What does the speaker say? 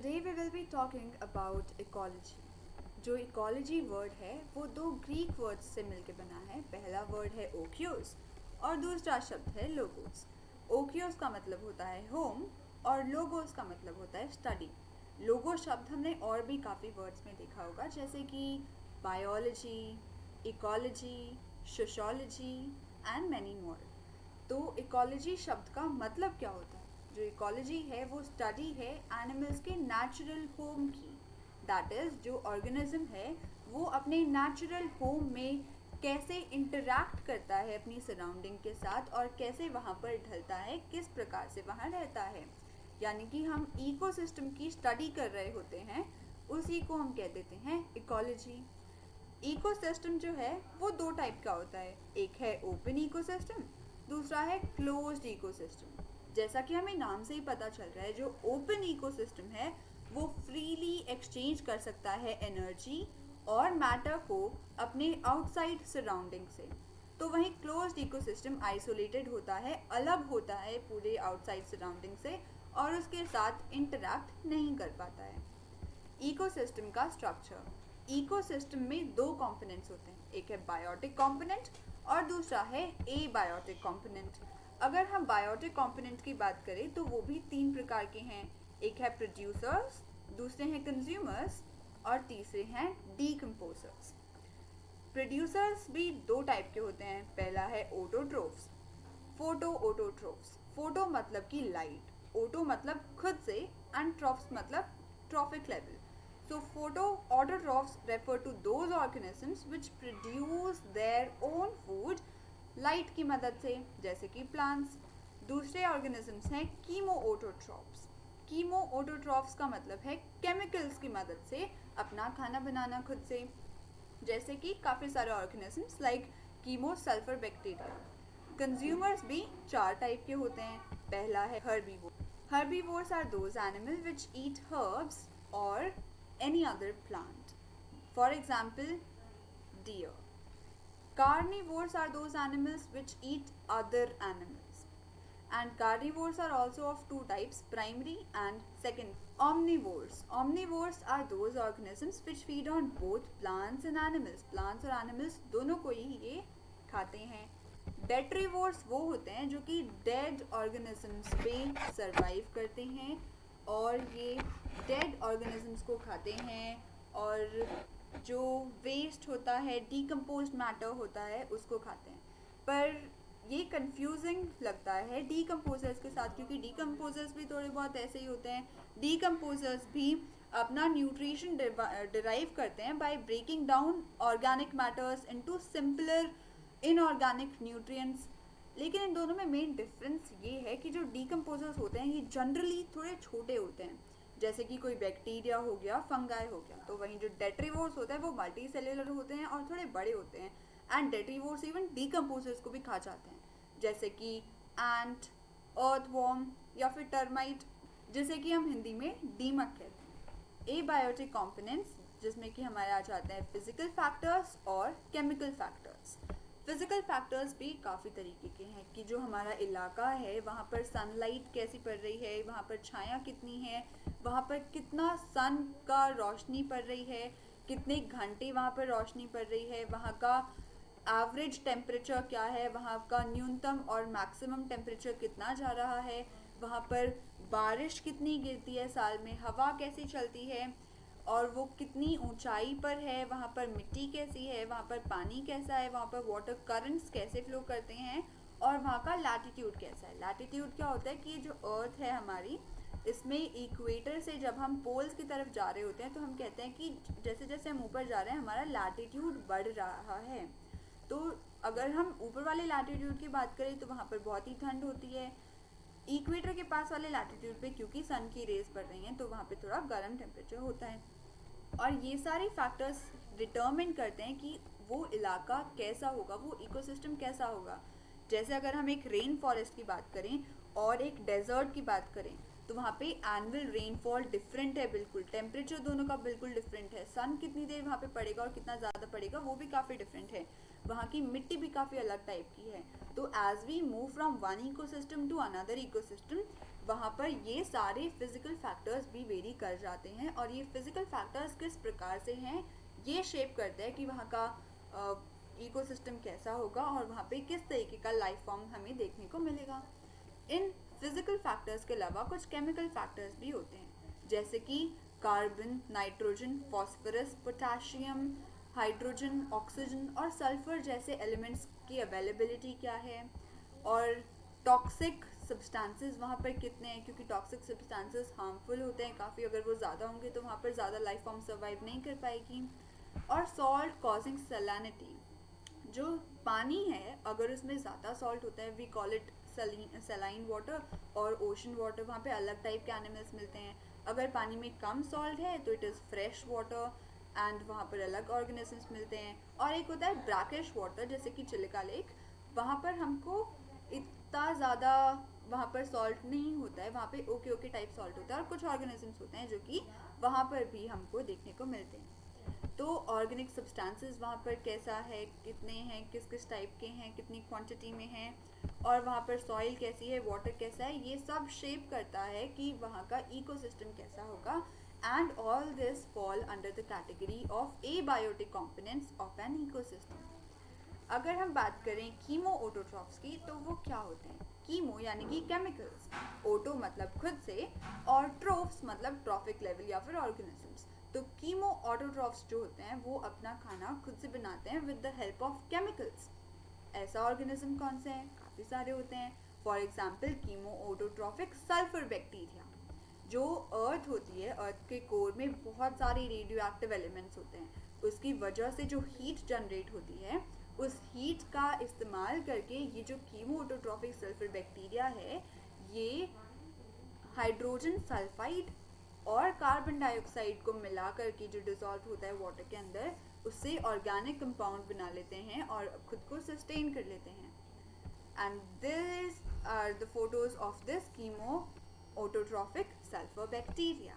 Today we will be talking about ecology. जो ecology word है वो दो ग्रीक वर्ड्स से मिलकर बना है. पहला वर्ड है ओकियोस और दूसरा शब्द है लोगोस. ओकियोस का मतलब होता है होम और लोगोस का मतलब होता है स्टडी. लोगो शब्द हमने और भी काफ़ी वर्ड्स में देखा होगा, जैसे कि biology, ecology, sociology and many more. तो इकोलॉजी शब्द का मतलब क्या होता है? जो इकोलॉजी है वो स्टडी है एनिमल्स के नेचुरल होम की. दैट इज़ जो ऑर्गेनिज्म है वो अपने नेचुरल होम में कैसे इंटरैक्ट करता है अपनी सराउंडिंग के साथ और कैसे वहाँ पर ढलता है, किस प्रकार से वहाँ रहता है. यानी कि हम इकोसिस्टम की स्टडी कर रहे होते हैं, उसी को हम कह देते हैं इकोलॉजी. इकोसिस्टम जो है वो दो टाइप का होता है. एक है ओपन इकोसिस्टम, दूसरा है क्लोज्ड इकोसिस्टम. जैसा कि हमें नाम से ही पता चल रहा है, जो ओपन इकोसिस्टम है वो फ्रीली एक्सचेंज कर सकता है एनर्जी और मैटर को अपने आउटसाइड सराउंडिंग से. तो वहीं क्लोज्ड इकोसिस्टम आइसोलेटेड होता है, अलग होता है पूरे आउटसाइड सराउंडिंग से और उसके साथ इंटरैक्ट नहीं कर पाता है. इकोसिस्टम का स्ट्रक्चर. इकोसिस्टम में दो कंपोनेंट्स होते हैं, एक है बायोटिक कंपोनेंट और दूसरा है एबायोटिक कंपोनेंट. अगर हम बायोटिक कंपोनेंट की बात करें तो वो भी तीन प्रकार के हैं. एक है प्रोड्यूसर्स, दूसरे हैं कंज्यूमर्स और तीसरे हैं डीकम्पोजर्स. प्रोड्यूसर्स भी दो टाइप के होते हैं. पहला है ऑटोट्रोफ्स, फोटो ऑटोट्रोफ्स. फोटो मतलब कि लाइट, ऑटो मतलब खुद से एंड ट्रॉफ्स मतलब trophic level. So photoautotrophs refer to those organisms which produce their own food light की मदद से, जैसे कि plants. दूसरे organisms हैं कीमोऑटोट्रॉफ्स. कीमोऑटोट्रॉफ्स का मतलब है chemicals की मदद से अपना खाना बनाना खुद से, जैसे कि काफ़ी सारे organisms like कीमोसल्फर बैक्टीरिया. कंज्यूमर्स भी चार टाइप के होते हैं. पहला है herbivore. Herbivores are those animals which eat herbs or any other plant. For example, deer. Carnivores are those animals which eat other animals. And carnivores are also of two types, primary and secondary. Omnivores. Omnivores are those organisms which feed on both plants and animals. Plants और animals दोनों को ही ये खाते हैं. Detrivores वो होते हैं जो कि dead organisms पे survive करते हैं और ये डेड ऑर्गेनिजम्स को खाते हैं और जो वेस्ट होता है, डीकम्पोज्ड मैटर होता है, उसको खाते हैं. पर ये कंफ्यूजिंग लगता है डीकम्पोजर्स के साथ, क्योंकि डीकम्पोजर्स भी थोड़े बहुत ऐसे ही होते हैं. डीकम्पोजर्स भी अपना न्यूट्रिशन डिराइव करते हैं by breaking down organic matters into simpler inorganic nutrients. लेकिन इन दोनों में मेन डिफरेंस ये है कि जो डीकम्पोजर्स होते हैं ये जनरली थोड़े छोटे होते हैं, जैसे कि कोई बैक्टीरिया हो गया, फंगाई हो गया. तो वहीं जो डेट्रीवोर्स होते हैं वो मल्टी सेलुलर होते हैं और थोड़े बड़े होते हैं. एंड डेट्रीवोर्स इवन डीकम्पोजर्स को भी खा जाते हैं, जैसे कि एंट, अर्थवॉर्म या फिर टर्माइट, जिसे कि हम हिंदी में दीमक कहते हैं. एबायोटिक कंपोनेंट्स, जिसमें कि हमारे आ जाते हैं फिजिकल फैक्टर्स और केमिकल फैक्टर्स. फिजिकल फैक्टर्स भी काफ़ी तरीके के हैं कि जो हमारा इलाका है वहाँ पर सनलाइट कैसी पड़ रही है, वहाँ पर छाया कितनी है, वहाँ पर कितना सन का रोशनी पड़ रही है, कितने घंटे वहाँ पर रोशनी पड़ रही है, वहाँ का एवरेज टेम्परेचर क्या है, वहाँ का न्यूनतम और मैक्सिमम टेम्परेचर कितना जा रहा है, वहाँ पर बारिश कितनी गिरती है साल में, हवा कैसी चलती है और वो कितनी ऊंचाई पर है, वहाँ पर मिट्टी कैसी है, वहाँ पर पानी कैसा है, वहाँ पर वाटर करंट्स कैसे फ्लो करते हैं और वहाँ का लैटिट्यूड कैसा है. लैटिट्यूड क्या होता है कि जो अर्थ है हमारी, इसमें इक्वेटर से जब हम पोल्स की तरफ जा रहे होते हैं तो हम कहते हैं कि जैसे जैसे हम ऊपर जा रहे हैं हमारा लैटिट्यूड बढ़ रहा है. तो अगर हम ऊपर वाले लैटिट्यूड की बात करें तो वहाँ पर बहुत ही ठंड होती है. इक्वेटर के पास वाले लैटिट्यूड पे क्योंकि सन की रेज पड़ रही हैं तो वहाँ पे थोड़ा गर्म टेम्परेचर होता है. और ये सारे फैक्टर्स डिटर्मिन करते हैं कि वो इलाका कैसा होगा, वो इकोसिस्टम कैसा होगा. जैसे अगर हम एक रेन फॉरेस्ट की बात करें और एक डेजर्ट की बात करें तो वहाँ पे एनुअल रेनफॉल डिफरेंट है, बिल्कुल टेम्परेचर दोनों का बिल्कुल डिफरेंट है. सन कितनी देर वहाँ पे पड़ेगा और कितना ज़्यादा पड़ेगा वो भी काफ़ी डिफरेंट है. वहाँ की मिट्टी भी काफ़ी अलग टाइप की है। तो as we move from one ecosystem to another ecosystem, वहाँ पर ये सारे फिजिकल फैक्टर्स भी वेरी कर जाते हैं, और ये फिजिकल फैक्टर्स किस प्रकार से हैं ये शेप करते हैं कि वहाँ का इकोसिस्टम कैसा होगा और वहाँ पे किस तरीके का लाइफ फॉर्म हमें देखने को मिलेगा। इन फिजिकल फैक्टर्स के अलावा कुछ केमिकल फैक्टर्स भी होते हैं, जैसे कि carbon, nitrogen, phosphorus, potassium, hydrogen, oxygen और सल्फर जैसे एलिमेंट्स की अवेलेबिलिटी क्या है, और टॉक्सिक सब्सटेंसेस वहाँ पर कितने हैं, क्योंकि टॉक्सिक सब्सटेंसेस हार्मफुल होते हैं काफ़ी, अगर वो ज़्यादा होंगे तो वहाँ पर ज़्यादा लाइफ फॉर्म सर्वाइव नहीं कर पाएगी। और सॉल्ट कॉजिंग सैलिनिटी, जो पानी है अगर उसमें ज़्यादा सॉल्ट होता है, we call it saline water, और ओशन वाटर, वहाँ पे अलग टाइप के एनिमल्स मिलते हैं। अगर पानी में कम सॉल्ट है तो it is fresh water and वहाँ पर अलग ऑर्गेनिजम्स मिलते हैं। और एक होता है ब्रैकिश वाटर, जैसे कि चिलिका लेक, वहाँ पर हमको इतना ज़्यादा वहाँ पर सॉल्ट नहीं होता है, वहाँ पे ओके ओके टाइप सॉल्ट होता है, और कुछ ऑर्गेनिजम्स होते हैं जो कि वहाँ पर भी हमको देखने को मिलते हैं। तो ऑर्गेनिक सब्सटेंसेस वहाँ पर कैसा है, कितने हैं, किस किस टाइप के हैं, कितनी क्वांटिटी में हैं, और वहाँ पर सॉइल कैसी है, वाटर कैसा है, ये सब शेप करता है कि वहाँ का इकोसिस्टम कैसा होगा। And all this fall under the category of abiotic components of an ecosystem. अगर हम बात करें कीमो ऑटोट्रॉफ्स की, तो वो क्या होते हैं? कीमो यानी कि केमिकल्स, ऑटो मतलब खुद से, और ट्रोफ्स मतलब ट्रॉफिक लेवल या फिर ऑर्गेनिजम्स। तो कीमो ऑटोट्रॉफ्स जो होते हैं वो अपना खाना खुद से बनाते हैं with the help of chemicals. ऐसा ऑर्गेनिज्म कौन से हैं? काफ़ी सारे होते हैं। For example chemo autotrophic sulphur bacteria, जो अर्थ होती है, अर्थ के कोर में बहुत सारे रेडियो एक्टिव एलिमेंट्स होते हैं, उसकी वजह से जो हीट जनरेट होती है, उस हीट का इस्तेमाल करके ये जो कीमो ऑटोट्रॉफिक सल्फर बैक्टीरिया है, ये हाइड्रोजन सल्फाइड और कार्बन डाइऑक्साइड को मिला करके जो डिसॉल्व होता है वाटर के अंदर, उससे ऑर्गेनिक कंपाउंड बना लेते हैं और खुद को सस्टेन कर लेते हैं। And this are the photos of this chemo autotrophic sulphur bacteria.